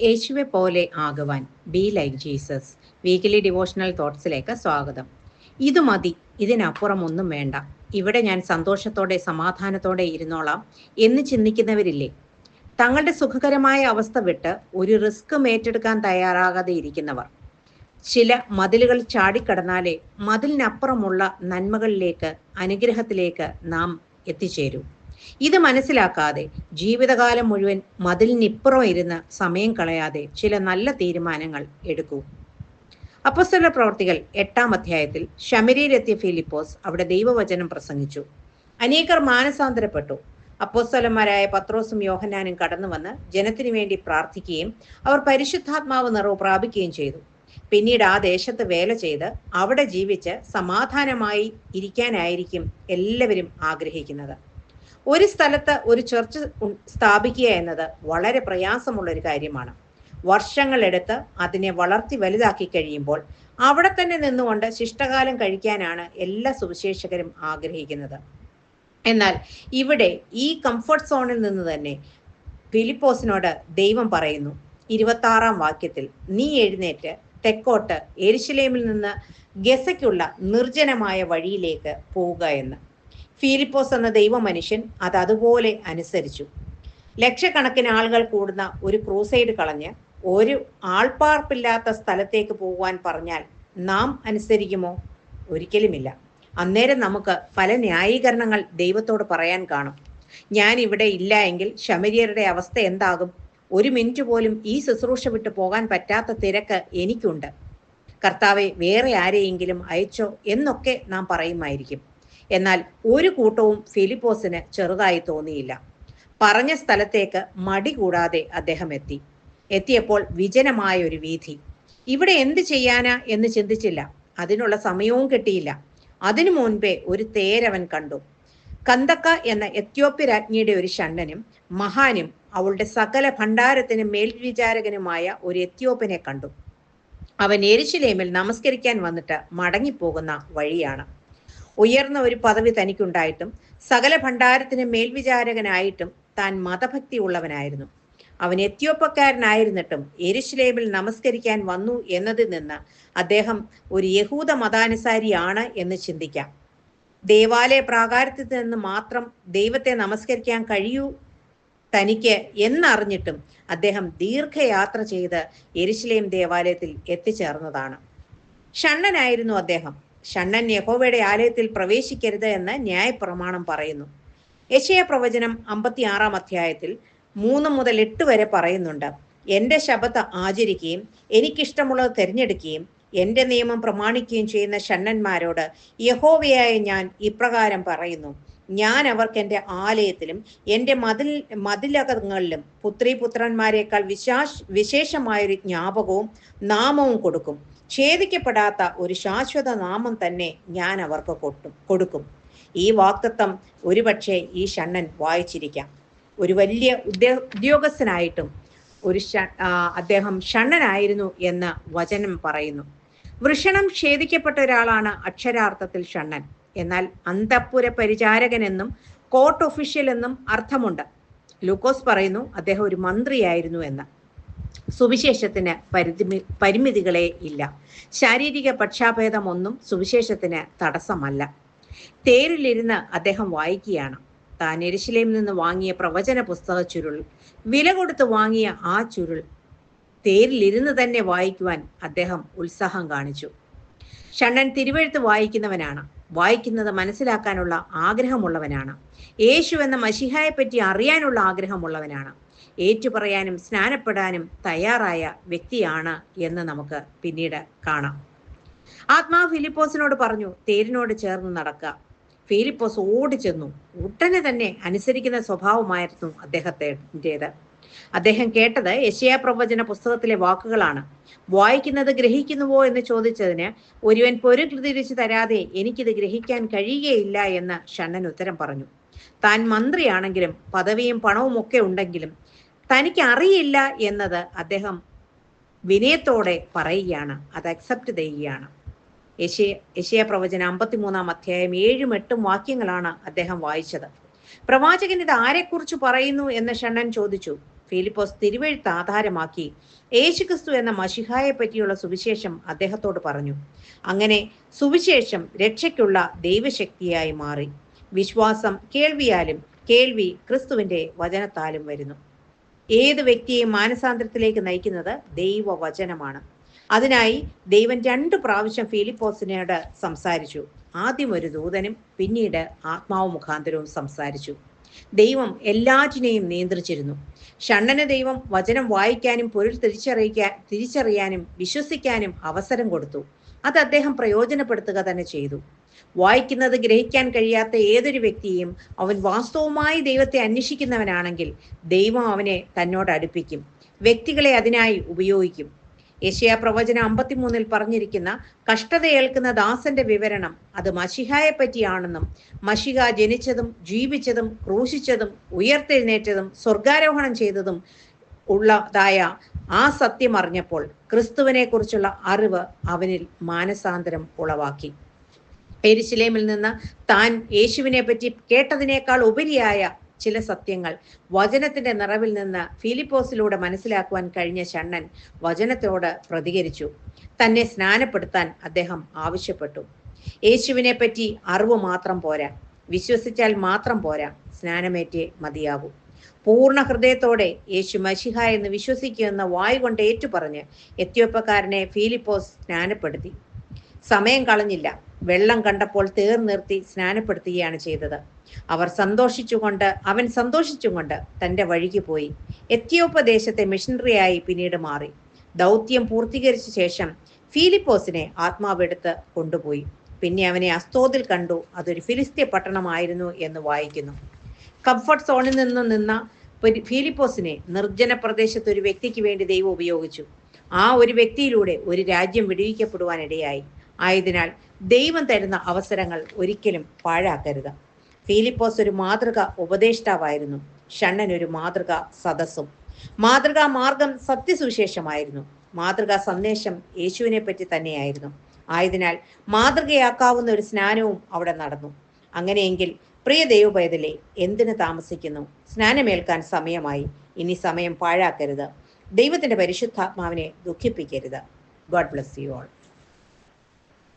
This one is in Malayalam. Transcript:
യേശുവെ പോലെ ആകുവാൻ be like Jesus weekly devotional തോട്ട്സിലേക്ക് സ്വാഗതം. ഇത് മതി, ഇതിനപ്പുറം ഒന്നും വേണ്ട, ഇവിടെ ഞാൻ സന്തോഷത്തോടെ സമാധാനത്തോടെ ഇരുന്നോളാം എന്ന് ചിന്തിക്കുന്നവരില്ലേ? തങ്ങളുടെ സുഖകരമായ അവസ്ഥ വിട്ട് ഒരു റിസ്ക്കും ഏറ്റെടുക്കാൻ തയ്യാറാകാതെ ഇരിക്കുന്നവർ. ചില മതിലുകൾ ചാടിക്കടന്നാലേ മതിലിനപ്പുറമുള്ള നന്മകളിലേക്ക്, അനുഗ്രഹത്തിലേക്ക് നാം എത്തിച്ചേരൂ. ഇത് മനസ്സിലാക്കാതെ ജീവിതകാലം മുഴുവൻ മതിലിനിപ്പുറം ഇരുന്ന് സമയം കളയാതെ ചില നല്ല തീരുമാനങ്ങൾ എടുക്കൂ. അപ്പോസ്തല പ്രവർത്തികൾ 8-ാം അധ്യായത്തിൽ ശമര്യയിലെത്തിയ ഫിലിപ്പോസ് അവിടെ ദൈവവചനം പ്രസംഗിച്ചു. അനേകർ മാനസാന്തരപ്പെട്ടു. അപ്പോസ്തലന്മാരായ പത്രോസും യോഹന്നാനും കടന്നു വന്ന് ജനത്തിനു വേണ്ടി പ്രാർത്ഥിക്കുകയും അവർ പരിശുദ്ധാത്മാവ് നിറവ് പ്രാപിക്കുകയും ചെയ്തു. പിന്നീട് ആ ദേശത്ത് വേല ചെയ്ത് അവിടെ ജീവിച്ച് സമാധാനമായി ഇരിക്കാനായിരിക്കും എല്ലാവരും ആഗ്രഹിക്കുന്നത്. ഒരു സ്ഥലത്ത് ഒരു ചർച്ച് സ്ഥാപിക്കുക എന്നത് വളരെ പ്രയാസമുള്ളൊരു കാര്യമാണ്. വർഷങ്ങളെടുത്ത് അതിനെ വളർത്തി വലുതാക്കി കഴിയുമ്പോൾ അവിടെ തന്നെ നിന്നുകൊണ്ട് ശിഷ്ടകാലം കഴിക്കാനാണ് എല്ലാ സുവിശേഷകരും ആഗ്രഹിക്കുന്നത്. എന്നാൽ ഇവിടെ ഈ കംഫർട്ട് സോണിൽ നിന്ന് തന്നെ ഫിലിപ്പോസിനോട് ദൈവം പറയുന്നു, 26-ാം വാക്യത്തിൽ, നീ എഴുന്നേറ്റ് തെക്കോട്ട് യെരുശലേമിൽ നിന്ന് ഗസയ്ക്കുള്ള നിർജ്ജനമായ വഴിയിലേക്ക് പോവുക എന്ന്. ഫിലിപ്പോസ് എന്ന ദൈവ മനുഷ്യൻ അത് അതുപോലെ അനുസരിച്ചു. ലക്ഷക്കണക്കിന് ആളുകൾ കൂടുന്ന ഒരു ക്രൂസൈഡ് കളഞ്ഞ് ഒരു ആൾപ്പാർപ്പില്ലാത്ത സ്ഥലത്തേക്ക് പോകുവാൻ പറഞ്ഞാൽ നാം അനുസരിക്കുമോ? ഒരിക്കലുമില്ല. അന്നേരം നമുക്ക് പല ന്യായീകരണങ്ങൾ ദൈവത്തോട് പറയാൻ കാണും. ഞാൻ ഇവിടെ ഇല്ല എങ്കിൽ ശമര്യരുടെ അവസ്ഥ എന്താകും? ഒരു മിനിറ്റ് പോലും ഈ ശുശ്രൂഷ വിട്ടു പോകാൻ പറ്റാത്ത തിരക്ക് എനിക്കുണ്ട്. കർത്താവെ, വേറെ ആരെയെങ്കിലും അയച്ചോ എന്നൊക്കെ നാം പറയുമായിരിക്കും. എന്നാൽ ഒരു കൂട്ടവും ഫിലിപ്പോസിന് ചെറുതായി തോന്നിയില്ല. പറഞ്ഞ സ്ഥലത്തേക്ക് മടി കൂടാതെ അദ്ദേഹം എത്തിയപ്പോൾ വിജനമായ ഒരു വീഥി. ഇവിടെ എന്ത് ചെയ്യാനാ എന്ന് ചിന്തിച്ചില്ല. അതിനുള്ള സമയവും കിട്ടിയില്ല. അതിനു മുൻപേ ഒരു തേരവൻ കണ്ടു. കന്തക്ക എന്ന എത്യോപ്യ രാജ്ഞിയുടെ ഒരു ഷണ്ഡനും മഹാനും അവളുടെ സകല ഭണ്ഡാരത്തിനും മേൽവിചാരകനുമായ ഒരു എത്യോപ്യനെ കണ്ടു. അവൻ യെരുശലേമിൽ നമസ്കരിക്കാൻ വന്നിട്ട് മടങ്ങിപ്പോകുന്ന വഴിയാണ്. ഉയർന്ന ഒരു പദവി തനിക്കുണ്ടായിട്ടും സകല ഭണ്ഡാരത്തിന് മേൽവിചാരകനായിട്ടും താൻ മതഭക്തി ഉള്ളവനായിരുന്നു. അവൻ എത്യോപ്യക്കാരനായിരുന്നിട്ടും യെരുശലേമിൽ നമസ്കരിക്കാൻ വന്നു എന്നതിൽ നിന്ന് അദ്ദേഹം ഒരു യഹൂദ മതാനുസാരിയാണ് എന്ന് ചിന്തിക്കാം. ദേവാലയ പ്രാകാരത്തിൽ നിന്ന് മാത്രം ദൈവത്തെ നമസ്കരിക്കാൻ കഴിയൂ തനിക്ക് എന്നറിഞ്ഞിട്ടും അദ്ദേഹം ദീർഘയാത്ര ചെയ്ത് യെരുശലേം ദേവാലയത്തിൽ എത്തിച്ചേർന്നതാണ്. ഷണ്ണനായിരുന്നു അദ്ദേഹം. ഷണ്ണൻ യഹോവയുടെ ആലയത്തിൽ പ്രവേശിക്കരുത് എന്ന് ന്യായപ്രമാണം പറയുന്നു. യെശയ്യാ പ്രവചനം 56-ാം അധ്യായത്തിൽ 3 മുതൽ 8 വരെ പറയുന്നുണ്ട്, എൻ്റെ ശബ്ബത്ത് ആചരിക്കുകയും എനിക്കിഷ്ടമുള്ളത് തിരഞ്ഞെടുക്കുകയും എൻ്റെ നിയമം പ്രമാണിക്കുകയും ചെയ്യുന്ന ഷണ്ണന്മാരോട് യഹോവയായ ഞാൻ ഇപ്രകാരം പറയുന്നു, ഞാൻ അവർക്ക് എൻ്റെ ആലയത്തിലും എൻ്റെ മതിലകങ്ങളിലും പുത്രീപുത്രന്മാരെക്കാൾ വിശേഷമായൊരു ജ്ഞാപകവും നാമവും കൊടുക്കും. ഛേദിക്കപ്പെടാത്ത ഒരു ശാശ്വത നാമം തന്നെ ഞാൻ അവർക്ക് കൊടുക്കും. ഈ വാക്തത്വം ഒരുപക്ഷെ ഈ ഷണ്ണൻ വായിച്ചിരിക്കാം. ഒരു വലിയ ഉദ്യോഗസ്ഥനായിട്ടും അദ്ദേഹം ഷണ്ണനായിരുന്നു എന്ന് വചനം പറയുന്നു. വൃഷണം ഛേദിക്കപ്പെട്ട ഒരാളാണ് അക്ഷരാർത്ഥത്തിൽ ഷണ്ണൻ. എന്നാൽ അന്തഃപുര പരിചാരകൻ എന്നും കോർട്ട് ഒഫീഷ്യൽ എന്നും അർത്ഥമുണ്ട്. ലൂക്കോസ് പറയുന്നു അദ്ദേഹം ഒരു മന്ത്രിയായിരുന്നു എന്ന്. സുവിശേഷത്തിന് പരിമിതികളേ ഇല്ല. ശാരീരിക പക്ഷാഭേദമൊന്നും സുവിശേഷത്തിന് തടസ്സമല്ല. തേരിലിരുന്ന് അദ്ദേഹം വായിക്കുകയാണ്. താൻ യെരുശലേമിൽ നിന്ന് വാങ്ങിയ പ്രവചന പുസ്തക ചുരുൾ, വില കൊടുത്ത് വാങ്ങിയ ആ ചുരുൾ തേരിലിരുന്ന് തന്നെ വായിക്കുവാൻ അദ്ദേഹം ഉത്സാഹം കാണിച്ചു. ഷണ്ണൻ തിരുവെഴുത്ത് വായിക്കുന്നവനാണ്. വായിക്കുന്നത് മനസ്സിലാക്കാനുള്ള ആഗ്രഹമുള്ളവനാണ്. യേശു എന്ന മശിഹായെ പറ്റി അറിയാനുള്ള ആഗ്രഹമുള്ളവനാണ്. ഏറ്റുപറയാനും സ്നാനപ്പെടാനും തയ്യാറായ വ്യക്തിയാണ് എന്ന് നമുക്ക് പിന്നീട് കാണാം. ആത്മാവ് ഫിലിപ്പോസിനോട് പറഞ്ഞു, തേരിനോട് ചേർന്ന് നടക്കുക. ഫിലിപ്പോസ് ഓടിച്ചെന്നു. ഉടനെ തന്നെ അനുസരിക്കുന്ന സ്വഭാവമായിരുന്നു അദ്ദേഹത്തിൻ്റെത്. അദ്ദേഹം കേട്ടത് യെശയ്യാ പ്രവചന പുസ്തകത്തിലെ വാക്കുകളാണ്. വായിക്കുന്നത് ഗ്രഹിക്കുന്നുവോ എന്ന് ചോദിച്ചതിന് ഒരുവൻ പൊരുൾ തിരിച്ചു തരാതെ എനിക്കിത് ഗ്രഹിക്കാൻ കഴിയുകയില്ല എന്ന് ഷണ്ണൻ ഉത്തരം പറഞ്ഞു. താൻ മന്ത്രിയാണെങ്കിലും പദവിയും പണവും ഒക്കെ ഉണ്ടെങ്കിലും തനിക്ക് അറിയില്ല എന്നത് അദ്ദേഹം വിനയത്തോടെ പറയുകയാണ്. അത് അക്സെപ്റ്റ് ചെയ്യുകയാണ്. യെശയ്യാ പ്രവചനം 53-ാം അധ്യായം 7-ഉം 8-ഉം വാക്യങ്ങളാണ് അദ്ദേഹം വായിച്ചത്. പ്രവാചകൻ ഇത് ആരെക്കുറിച്ച് പറയുന്നു എന്ന് ഷണ്ണൻ ചോദിച്ചു. ഫിലിപ്പോസ് തിരുവെഴുത്ത് ആധാരമാക്കി യേശുക്രിസ്തു എന്ന മശിഹായെ പറ്റിയുള്ള സുവിശേഷം അദ്ദേഹത്തോട് പറഞ്ഞു. അങ്ങനെ സുവിശേഷം രക്ഷയ്ക്കുള്ള ദൈവശക്തിയായി മാറി. വിശ്വാസം കേൾവിയാലും, കേൾവി ക്രിസ്തുവിന്റെ വചനത്താലും വരുന്നു. ഏത് വ്യക്തിയെയും മാനസാന്തരത്തിലേക്ക് നയിക്കുന്നത് ദൈവവചനമാണ്. അതിനായി ദൈവം 2 പ്രാവശ്യം ഫിലിപ്പോസിനോട് സംസാരിച്ചു. ആദ്യം ഒരു ദൂതനും പിന്നീട് ആത്മാവ് മുഖാന്തരവും സംസാരിച്ചു. ദൈവം എല്ലാറ്റിനെയും നിയന്ത്രിച്ചിരുന്നു. ഷണ്ണന് ദൈവം വചനം വായിക്കാനും പൊരുൾ തിരിച്ചറിയാനും വിശ്വസിക്കാനും അവസരം കൊടുത്തു. അത് അദ്ദേഹം പ്രയോജനപ്പെടുത്തുക തന്നെ ചെയ്തു. വായിക്കുന്നത് ഗ്രഹിക്കാൻ കഴിയാത്ത ഏതൊരു വ്യക്തിയെയും അവൻ വാസ്തവമായി ദൈവത്തെ അന്വേഷിക്കുന്നവനാണെങ്കിൽ ദൈവം അവനെ തന്നോട് അടുപ്പിക്കും, വ്യക്തികളെ അതിനായി ഉപയോഗിക്കും. യെശയ്യാ പ്രവചനം 53 പറഞ്ഞിരിക്കുന്ന കഷ്ടതയേൽക്കുന്ന ദാസന്റെ വിവരണം അത് മശിഹായെ പറ്റിയാണെന്നും, മശിഹ ജനിച്ചതും ജീവിച്ചതും ക്രൂശിച്ചതും ഉയർത്തെഴുന്നേറ്റതും സ്വർഗാരോഹണം ചെയ്തതും ഉള്ളതായ ആ സത്യം അറിഞ്ഞപ്പോൾ ക്രിസ്തുവിനെ കുറിച്ചുള്ള അറിവ് അവനിൽ മാനസാന്തരം ഉളവാക്കി. യെരുശലേമിൽ നിന്ന് താൻ യേശുവിനെ പറ്റി കേട്ടതിനേക്കാൾ ഉപരിയായ ചില സത്യങ്ങൾ വചനത്തിന്റെ നിറവിൽ നിന്ന് ഫിലിപ്പോസിലൂടെ മനസ്സിലാക്കുവാൻ കഴിഞ്ഞ ഷണ്ണൻ വചനത്തോട് പ്രതികരിച്ചു. തന്നെ സ്നാനപ്പെടുത്താൻ അദ്ദേഹം ആവശ്യപ്പെട്ടു. യേശുവിനെ പറ്റി അറിവ് മാത്രം പോരാ, വിശ്വസിച്ചാൽ മാത്രം പോരാ, സ്നാനമേറ്റേ മതിയാകൂ. പൂർണ്ണ ഹൃദയത്തോടെ യേശു മശിഹ എന്ന് വിശ്വസിക്കുമെന്ന വായ് കൊണ്ട് ഏറ്റുപറഞ്ഞ് എത്യോപ്യക്കാരനെ ഫിലിപ്പോസ് സ്നാനപ്പെടുത്തി. സമയം കളഞ്ഞില്ല. വെള്ളം കണ്ടപ്പോൾ തേർ നിർത്തി സ്നാനപ്പെടുത്തുകയാണ് ചെയ്തത്. അവൻ സന്തോഷിച്ചുകൊണ്ട് തൻ്റെ വഴിക്ക് പോയി. എത്യോപ്യ ദേശത്തെ മിഷണറിയായി പിന്നീട് മാറി. ദൗത്യം പൂർത്തീകരിച്ച ശേഷം ഫിലിപ്പോസിനെ ആത്മാവെടുത്ത് കൊണ്ടുപോയി. പിന്നെ അവനെ അസ്തോദിൽ കണ്ടു. അതൊരു ഫിലിസ്ത്യ പട്ടണമായിരുന്നു എന്ന് വായിക്കുന്നു. കംഫർട്ട് സോണിൽ നിന്ന ഫിലിപ്പോസിനെ നിർജ്ജന പ്രദേശത്ത് ഒരു വ്യക്തിക്ക് വേണ്ടി ദൈവം ഉപയോഗിച്ചു. ആ ഒരു വ്യക്തിയിലൂടെ ഒരു രാജ്യം വിടുവിക്കപ്പെടുവാനിടയായി. ആയതിനാൽ ദൈവം തരുന്ന അവസരങ്ങൾ ഒരിക്കലും പാഴാക്കരുത്. ഫിലിപ്പോസ് ഒരു മാതൃക ഉപദേഷ്ടാവായിരുന്നു. ഷണ്ണൻ ഒരു മാതൃക സദസ്സും. മാതൃകാ മാർഗം സത്യസുവിശേഷമായിരുന്നു. മാതൃകാ സന്ദേശം യേശുവിനെ പറ്റി തന്നെയായിരുന്നു. ആയതിനാൽ മാതൃകയാക്കാവുന്ന ഒരു സ്നാനവും അവിടെ നടന്നു. അങ്ങനെയെങ്കിൽ പ്രിയ ദൈവപൈതലേ, എന്തിനു താമസിക്കുന്നു? സ്നാനമേൽക്കാൻ സമയമായി. ഇനി സമയം പാഴാക്കരുത്. ദൈവത്തിന്റെ പരിശുദ്ധാത്മാവിനെ ദുഃഖിപ്പിക്കരുത്. God bless you all.